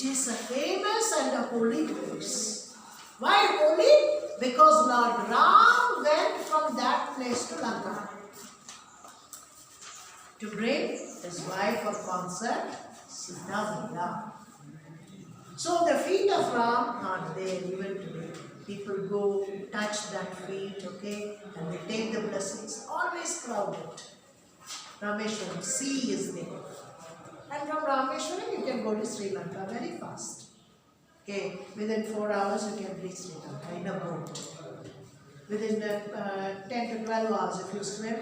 It is a famous and a holy place. Why holy? Because Lord Ram went from that place to Lanka to bring his wife of consort, Sita Maya. So the feet of Ram are there even today. People go touch that feet, okay, and they take the blessings. Always crowded. Rameshwaram, sea is there. And from Rameshwaram you can go to Sri Lanka very fast. Okay, within 4 hours you can reach Sri Lanka in a boat. Within 10 to 12 hours if you swim,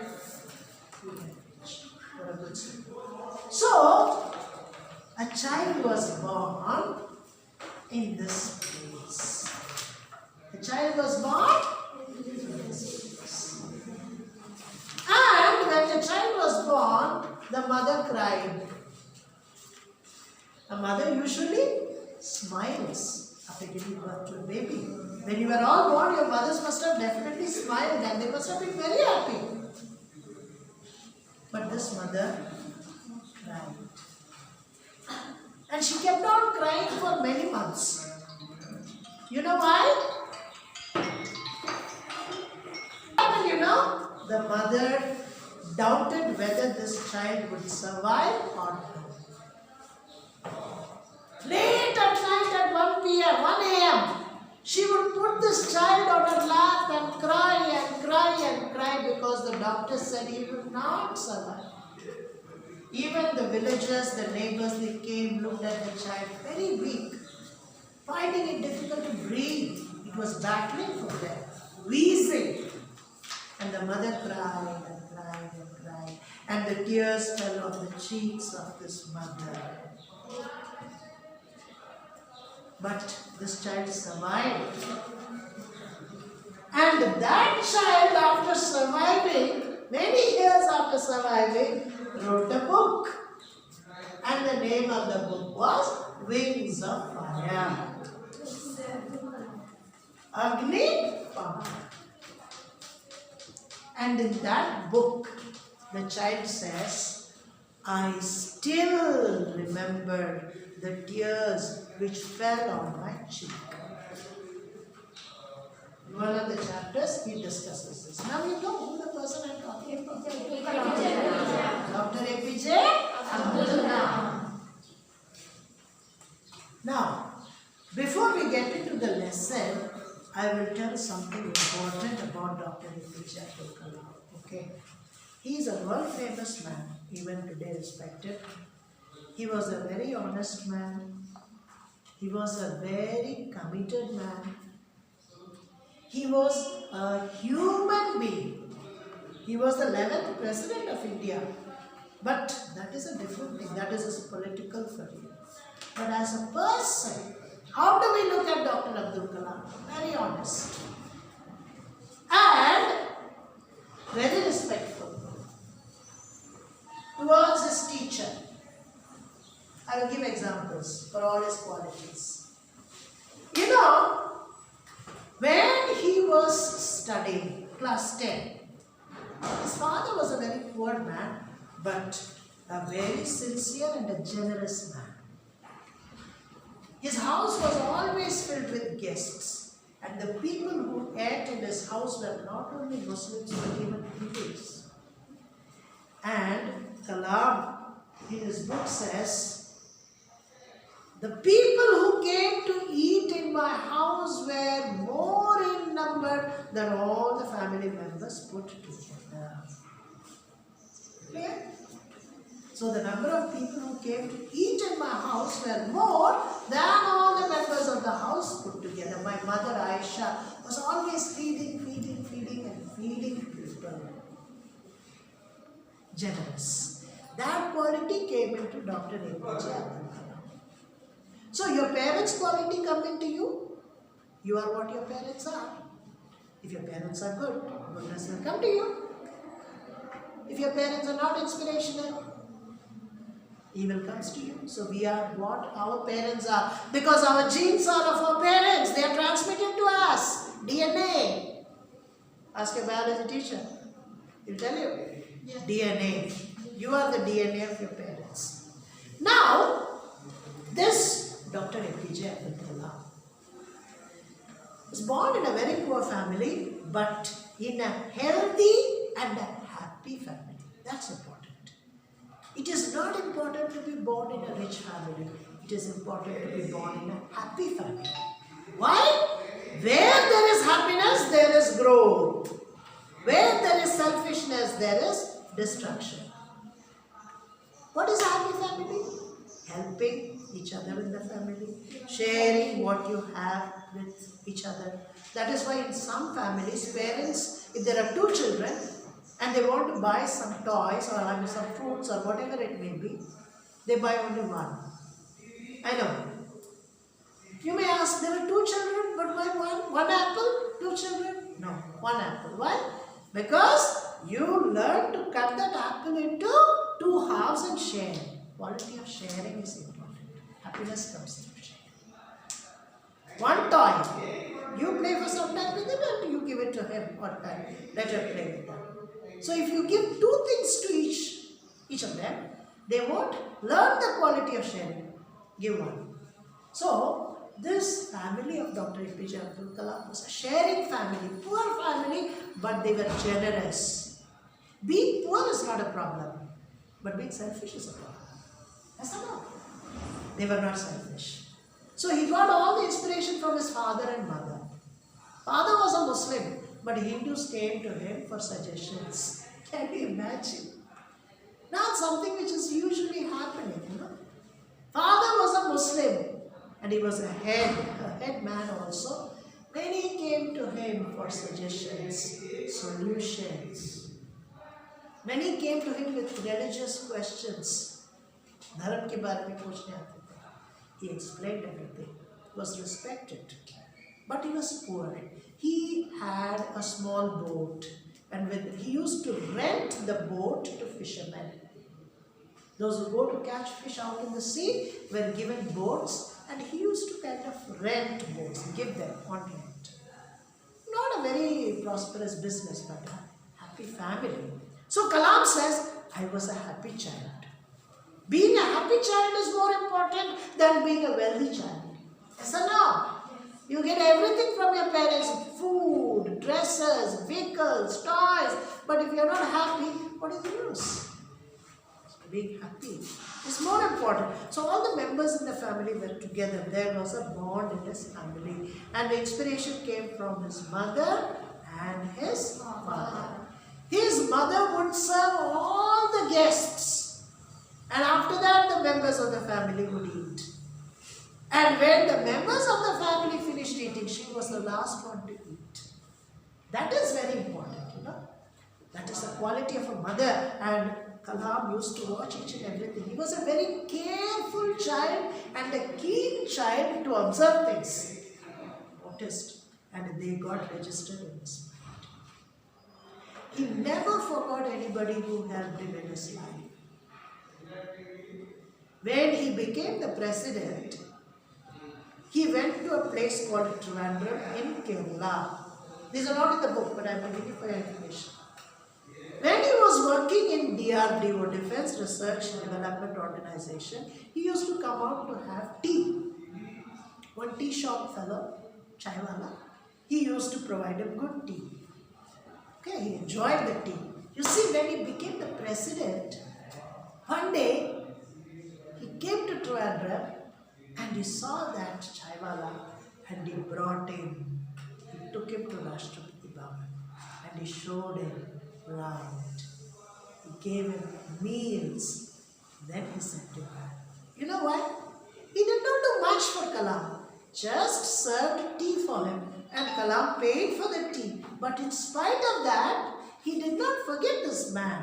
you can reach for a good swim. So, a child was born in this place. The child was born in this place. And when the child was born, the mother cried. A mother usually smiles after giving birth to a baby. When you were all born, your mothers must have definitely smiled and they must have been very happy. But this mother cried. And she kept on crying for many months. You know why? You know, the mother doubted whether this child would survive or not. Late at night at 1 p.m., 1 a.m., she would put this child on her lap and cry and cry and cry because the doctor said he would not survive. Even the villagers, the neighbors, they came, looked at the child, very weak, finding it difficult to breathe. It was battling for them, wheezing. And the mother cried and cried and cried. And the tears fell on the cheeks of this mother. But this child survived. And that child, after surviving, many years after surviving, wrote a book. And the name of the book was Wings of Fire. Agni Fire. And in that book, the child says, I still remember the tears which fell on my cheek. In one of the chapters, he discusses this. Now you know who the person I'm talking about. Dr. APJ Abdul Kalam. Now, before we get into the lesson, I will tell something important about Dr. APJ Abdul Kalam. Okay? He is a world famous man, even today respected. He was a very honest man. He was a very committed man. He was a human being. He was the 11th president of India. But that is a different thing. That is his political career. But as a person, how do we look at Dr. Abdul Kalam? Very honest. And very respectful towards his teacher. I will give examples for all his qualities. You know, when he was studying class 10, his father was a very poor man, but a very sincere and a generous man. His house was always filled with guests, and the people who ate in his house were not only Muslims but even Hindus. And Kalam, in his book, says, the people who came to eat in my house were more in number than all the family members put together. Clear? So the number of people who came to eat in my house were more than all the members of the house put together. My mother Aisha was always feeding and feeding people. Generous. That quality came into Dr. APJ Abdul Kalam. So your parents' quality come into you. You are what your parents are. If your parents are good, goodness will come to you. If your parents are not inspirational, evil comes to you. So we are what our parents are. Because our genes are of our parents. They are transmitted to us. DNA. Ask your biology teacher. He'll tell you. Yeah. DNA. You are the DNA of your parents. Now, this Dr. APJ Abdul Kalam. He was born in a very poor family, but in a healthy and a happy family. That's important. It is not important to be born in a rich family. It is important to be born in a happy family. Why? Where there is happiness, there is growth. Where there is selfishness, there is destruction. What is a happy family? Helping each other in the family, sharing what you have with each other. That is why in some families, parents, if there are two children and they want to buy some toys or some fruits or whatever it may be, they buy only one. I know. You may ask, there are two children, but why one? One apple, two children? No, one apple. Why? Because you learn to cut that apple into two halves and share. Quality of sharing is important. Happiness comes from sharing. One toy. You play for some time with him and you give it to him or let him play with them. So if you give two things to each of them, they won't learn the quality of sharing. Give one. So this family of Dr. APJ Abdul Kalam was a sharing family, poor family, but they were generous. Being poor is not a problem, but being selfish is a problem. Yes or no? They were not selfish. So he got all the inspiration from his father and mother. Father was a Muslim, but Hindus came to him for suggestions. Can you imagine? Not something which is usually happening, you know. Father was a Muslim and he was a head man also. Many came to him for suggestions, solutions. Many came to him with religious questions. धर्म के बारे में पूछने आते थे. He explained everything. He was respected. But he was poor. He had a small boat and he used to rent the boat to fishermen. Those who go to catch fish out in the sea were given boats and he used to kind of rent boats, give them on rent. Not a very prosperous business, but a happy family. So Kalam says, I was a happy child. Being a happy child is more important than being a wealthy child. Yes or no? You get everything from your parents, food, dresses, vehicles, toys. But if you are not happy, what is the use? Being happy is more important. So all the members in the family were together. There was a bond in his family. And the inspiration came from his mother and his father. His mother would serve all the guests. And after that, the members of the family would eat. And when the members of the family finished eating, she was the last one to eat. That is very important, you know. That is the quality of a mother. And Kalam used to watch each and everything. He was a very careful child and a keen child to observe things. Noticed. And they got registered in his mind. He never forgot anybody who helped him in his life. When he became the president, he went to a place called Trivandrum in Kerala. These are not in the book, but I am giving you for your information. When he was working in DRDO, Defense Research and Development Organization, he used to come out to have tea. One tea shop fellow, chaiwala, he used to provide him good tea. Okay, he enjoyed the tea. You see, when he became the president, one day, he came to Trivandrum and he saw that chaiwala and he brought him. He took him to Rashtrapati Bhavan and he showed him around. He gave him meals. Then he sent him back. You know what? He did not do much for Kalam. Just served tea for him and Kalam paid for the tea. But in spite of that, he did not forget this man.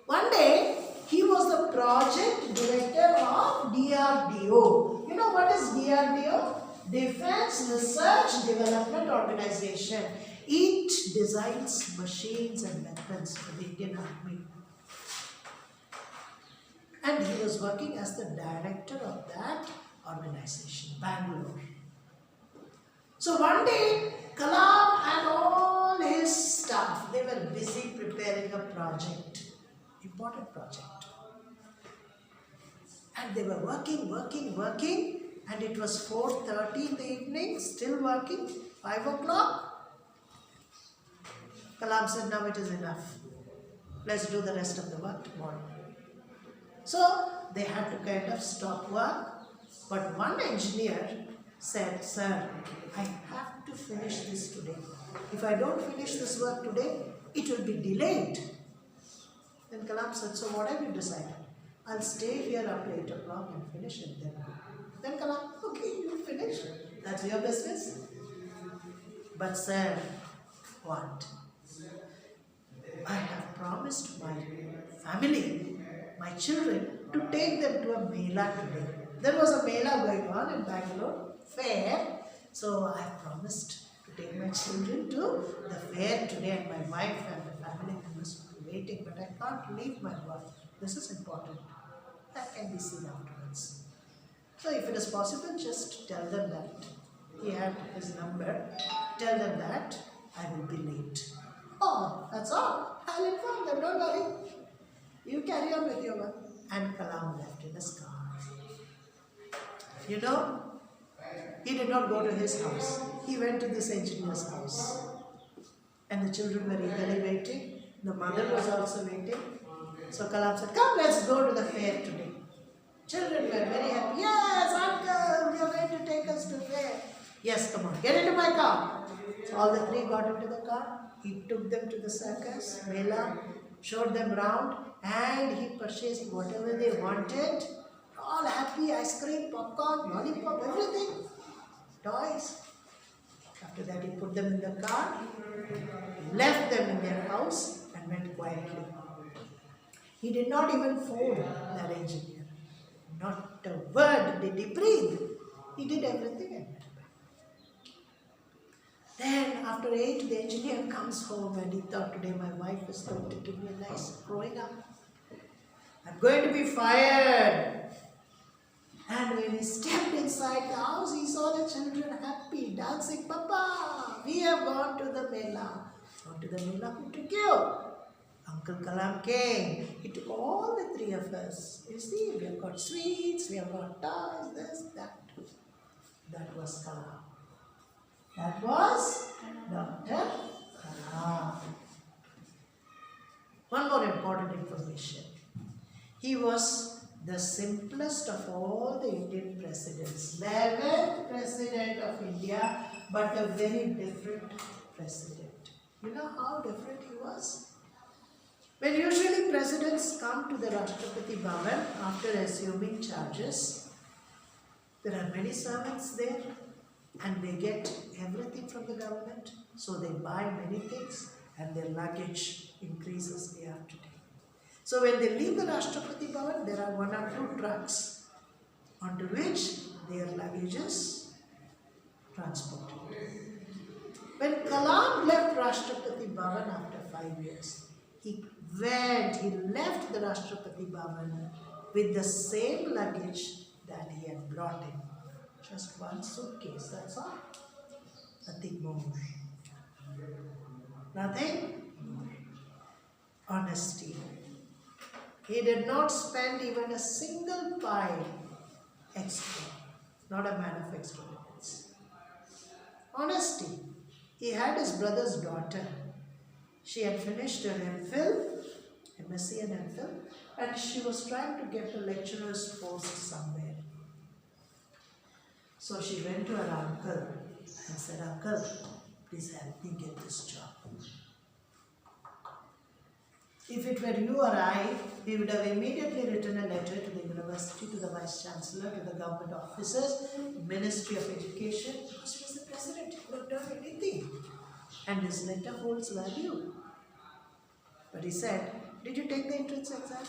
One day, he was the project director of DRDO. You know what is DRDO? Defense Research Development Organization. It designs machines and weapons for the Indian Army. And he was working as the director of that organization, Bangalore. So one day, Kalam and all his staff, they were busy preparing a project. Important project. And they were working, and it was 4:30 in the evening, still working. 5 o'clock, Kalam said, now it is enough. Let's do the rest of the work tomorrow. So they had to kind of stop work. But one engineer said, sir, I have to finish this today. If I don't finish this work today, it will be delayed. Then Kalam said, so what have you decided? I'll stay here up to 8 o'clock and finish it then. Then Kalam, okay, you finish. That's your business. But sir, what? I have promised my family, my children, to take them to a Mela today. There was a Mela going on in Bangalore, fair. So I have promised to take my children to the fair today, and my wife and the family members will be waiting. But I can't leave my work. This is important. That can be seen afterwards. So if it is possible, just tell them that. He had his number. Tell them that I will be late. Oh, that's all. I'll inform them, don't worry. You carry on with your work. And Kalam left in his car. You know, he did not go to his house. He went to this engineer's house. And the children were eagerly waiting. The mother was also waiting. So Kalam said, come, let's go to the fair today. Children were very happy. Yes, uncle, you are going to take us to fair. Yes, come on, get into my car. So all the three got into the car. He took them to the circus, Mela, showed them round, and he purchased whatever they wanted. All happy, ice cream, popcorn, lollipop, everything. Toys. After that, he put them in the car, left them in their house, and went quietly. He did not even phone that engineer. Not a word did he breathe. He did everything and went back. Then after 8, the engineer comes home and he thought, today my wife is going to give me a nice growing up. I'm going to be fired. And when he stepped inside the house, he saw the children happy, dancing. Papa, we have gone to the Mela. Gone to the Mela, who took you? Uncle Kalam came. He took all the three of us. You see, we have got sweets, we have got toys, this, that. That was Kalam. That was Dr. Kalam. One more important information. He was the simplest of all the Indian presidents. 11th president of India, but a very different president. You know how different he was? When usually presidents come to the Rashtrapati Bhavan after assuming charges, there are many servants there and they get everything from the government. So they buy many things and their luggage increases day after day. So when they leave the Rashtrapati Bhavan, there are 1 or 2 trucks onto which their luggage is transported. When Kalam left Rashtrapati Bhavan after 5 years, he left the Rashtrapati Bhavan with the same luggage that he had brought in. Just one suitcase, that's all. Nothing more. Nothing more. Honesty. He did not spend even a single pie extra. Not a man of extravagance. Honesty. He had his brother's daughter. She had finished her MPhil, MSc and MPhil, and she was trying to get a lecturer's post somewhere. So she went to her uncle and said, Uncle, please help me get this job. If it were you or I, we would have immediately written a letter to the university, to the Vice Chancellor, to the government officers, Ministry of Education, because he was the president, he could have done anything. And his letter holds value. But he said, did you take the entrance exam?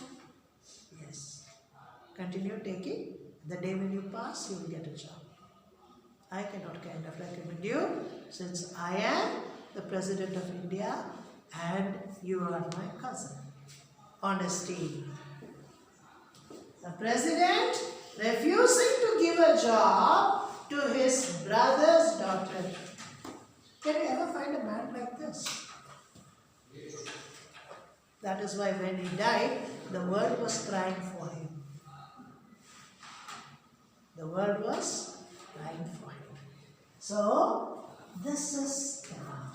Yes. Continue taking. The day when you pass, you will get a job. I cannot kind of recommend you, since I am the President of India and you are my cousin. Honesty. The President refusing to give a job to his brother's daughter. Can you ever find a man like this? That is why when he died, the world was crying for him. The world was crying for him. So, this is Kalam.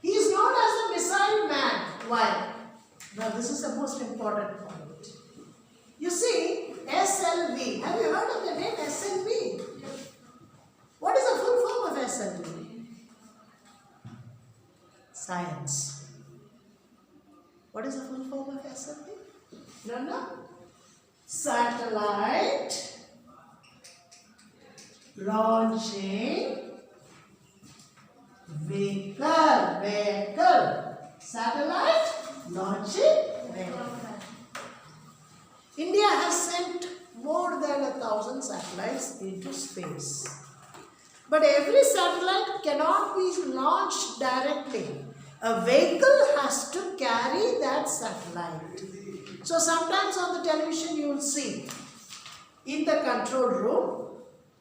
He is known as the missile man. Why? Now, this is the most important point. You see, SLV. Have you heard of the name SLV? What is the full form of SLV? Science. What is the full form of SLV? No. Satellite launching vehicle. Satellite launching vehicle. India has sent more than 1,000 satellites into space. But every satellite cannot be launched directly. A vehicle has to carry that satellite. So sometimes on the television you will see in the control room,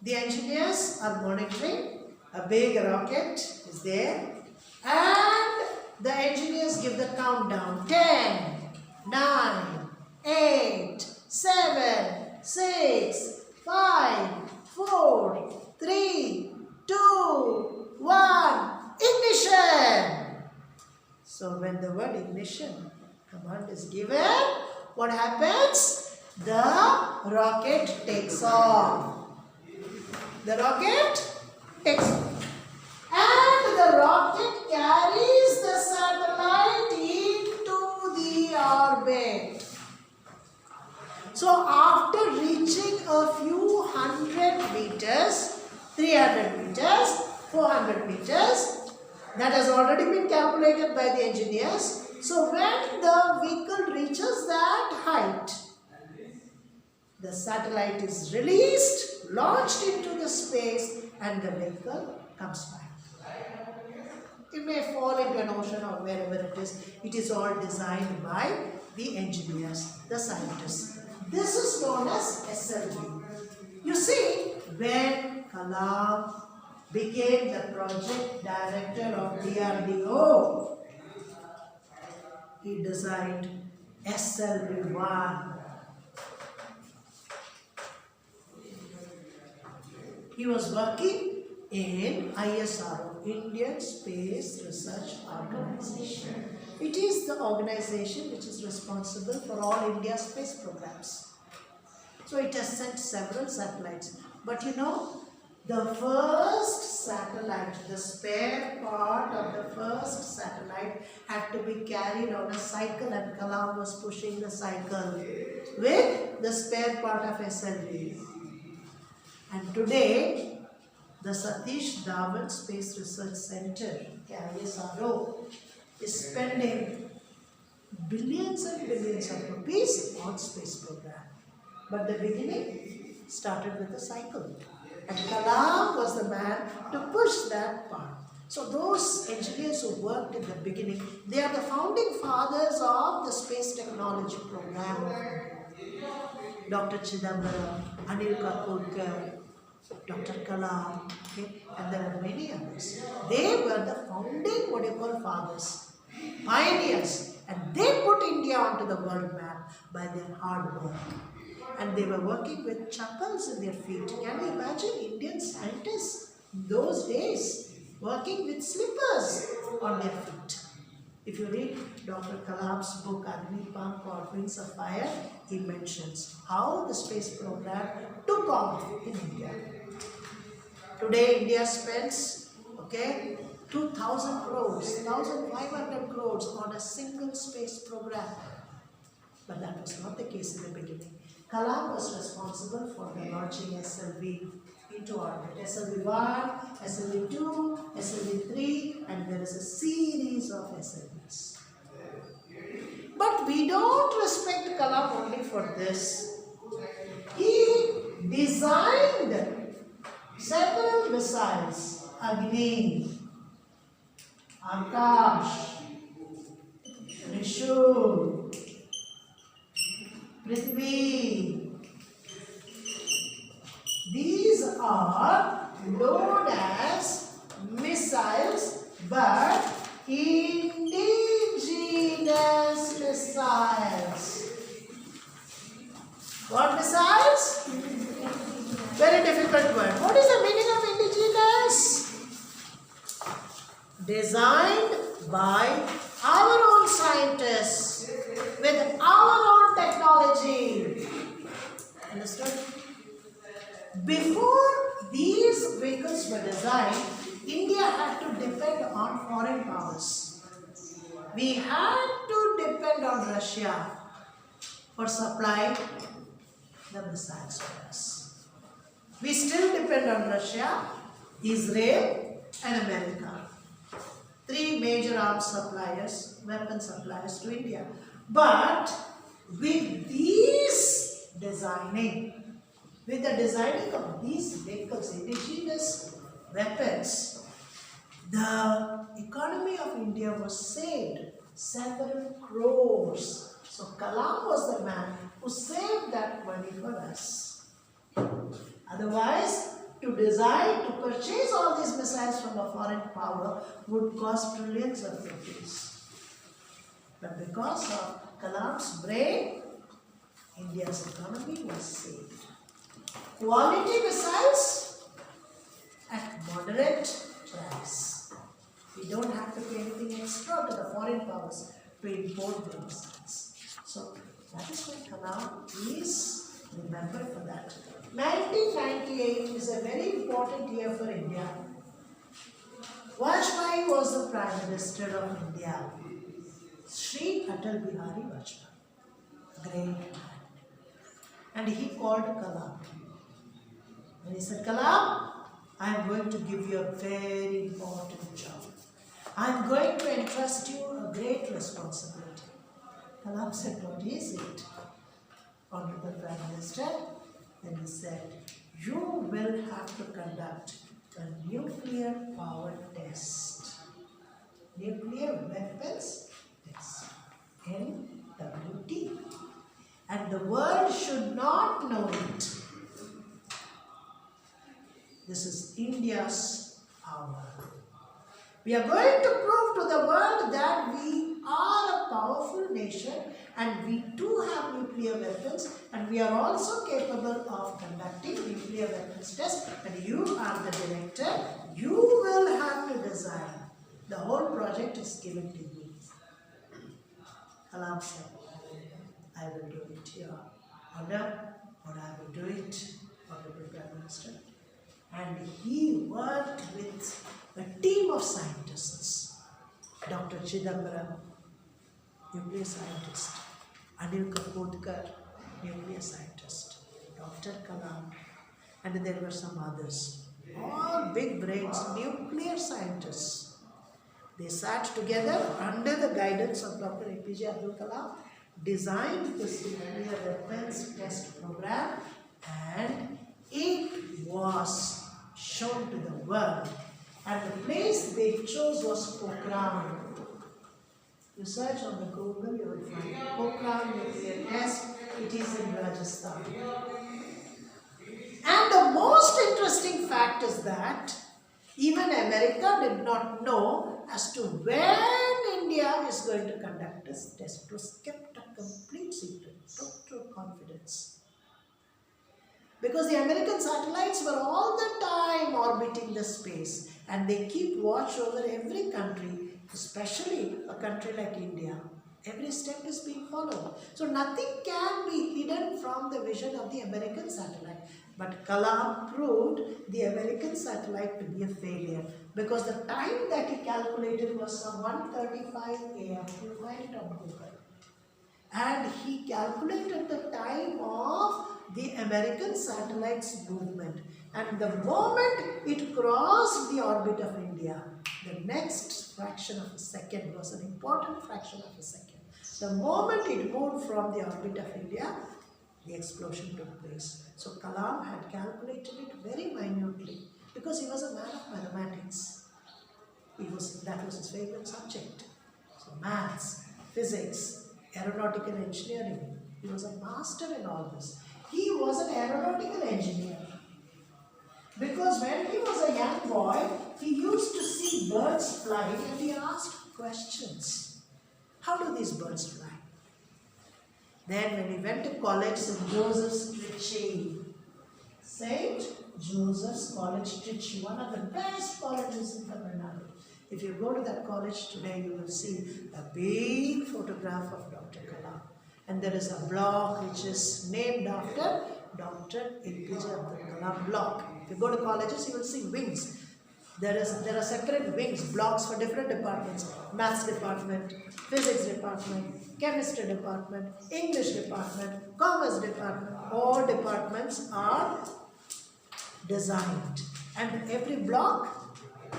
the engineers are monitoring. A big rocket is there and the engineers give the countdown. 10, 9, 8, 7, 6, 5, 4, 3, 2, 1, ignition! So when the word ignition command is given, what happens? The rocket takes off. The rocket takes off. And the rocket carries the satellite into the orbit. So after reaching a few hundred meters, 300 meters, 400 meters, that has already been calculated by the engineers. So when the vehicle reaches that height, the satellite is released, launched into the space, and the vehicle comes back. It may fall into an ocean or wherever it is. It is all designed by the engineers, the scientists. This is known as SLV. You see, when Kalam became the project director of DRDO, he designed SLV-1. He was working in ISRO, Indian Space Research Organization. It is the organization which is responsible for all India space programs. So it has sent several satellites. But you know, the first satellite, the spare part of the first satellite had to be carried on a cycle, and Kalam was pushing the cycle with the spare part of SLV. And today, the Satish Dhawan Space Research Center, ISRO, is spending billions and billions of rupees on space program. But the beginning started with a cycle. And Kalam was the man to push that part. So those engineers who worked in the beginning, they are the founding fathers of the space technology program. Dr. Chidambaram, Anil Kapoorkar, Dr. Kalam, okay, and there are many others. They were the founding, fathers, pioneers, and they put India onto the world map by their hard work. And they were working with chappals in their feet. Can you imagine Indian scientists in those days working with slippers on their feet? If you read Dr. Kalam's book, Agnipank or Wings of Fire, he mentions how the space program took off in India. Today, India spends, 2,000 crores, 1,500 crores on a single space program. But that was not the case in the beginning. Kalam was responsible for the launching SLV into orbit. SLV-1, SLV-2, SLV-3, and there is a series of SLVs. But we don't respect Kalam only for this. He designed several missiles: Agni, Akash, Trishul, Prithvi. These are known as missiles, but indigenous missiles. What missiles? Very difficult word. What is the meaning of indigenous? Designed by our own scientists with our own technology. Understood? Before these vehicles were designed, India had to depend on foreign powers. We had to depend on Russia for supplying the missiles for us. We still depend on Russia, Israel and America. Three major arms suppliers, weapon suppliers to India. But with these designing, with the designing of these vehicles, indigenous weapons, the economy of India was saved several crores. So Kalam was the man who saved that money for us. Otherwise, to design, to purchase all these missiles from a foreign power would cost trillions of rupees. But because of Kalam's brain, India's economy was saved. Quality missiles at moderate price. We don't have to pay anything extra to the foreign powers to import the missiles. So that is why Kalam is remembered for that. 1998 is a very important year for India. Vajpayee was the Prime Minister of India. Sri Atal Bihari Vajpayee. Great man. And he called Kalam. And he said, Kalam, I am going to give you a very important job. I am going to entrust you a great responsibility. Kalam said, what is it, Honorable Prime Minister? Then he said, you will have to conduct a nuclear power test. Nuclear weapons test. NWT. And the world should not know it. This is India's hour. We are going to prove to the world that we are a powerful nation and we too have nuclear weapons and we are also capable of conducting nuclear weapons tests, and you are the director. You will have to design. The whole project is given to you. Kalam said, I will do it, Your Honor, or I will do it, Honorable Prime Minister. And he worked with a team of scientists. Dr. Chidambaram, nuclear scientist. Anil Kapurkar, nuclear scientist. Dr. Kalam, and there were some others. All big brains, nuclear scientists. They sat together under the guidance of Dr. APJ Abdul Kalam, designed this nuclear weapons test program, and it was shown to the world. And the place they chose was Pokhran. You search on the Google, you will find Pokhran nuclear test. It is in Rajasthan. And the most interesting fact is that even America did not know as to when India is going to conduct this test. It was kept a complete secret, total confidence. Because the American satellites were all the time orbiting the space and they keep watch over every country, especially a country like India. Every step is being followed. So nothing can be hidden from the vision of the American satellite. But Kalam proved the American satellite to be a failure because the time that he calculated was some 1:35 a.m. You find it on Google. And he calculated the time of the American satellite's movement. And the moment it crossed the orbit of India, the next fraction of a second was an important fraction of a second. The moment it moved from the orbit of India, the explosion took place. So Kalam had calculated it very minutely because he was a man of mathematics. That was his favorite subject. So maths, physics, aeronautical engineering. He was a master in all this. He was an aeronautical engineer. Because when he was a young boy, he used to see birds flying and he asked questions. How do these birds fly? Then when he went to college, St. Joseph's Trichy, St. Joseph's College, Trichy, one of the best colleges in Tamil Nadu. If you go to that college today, you will see a big photograph of Dr. Kalam. And there is a block which is named after Dr. APJ Abdul Kalam block. If you go to colleges, you will see wings. There are separate wings, blocks for different departments. Maths department, physics department, chemistry department, English department, commerce department. All departments are designed. And every block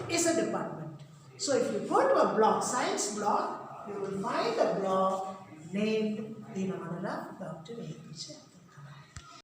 is a department. So if you go to a block, science block, you will find a block named in honor of Dr. APJ.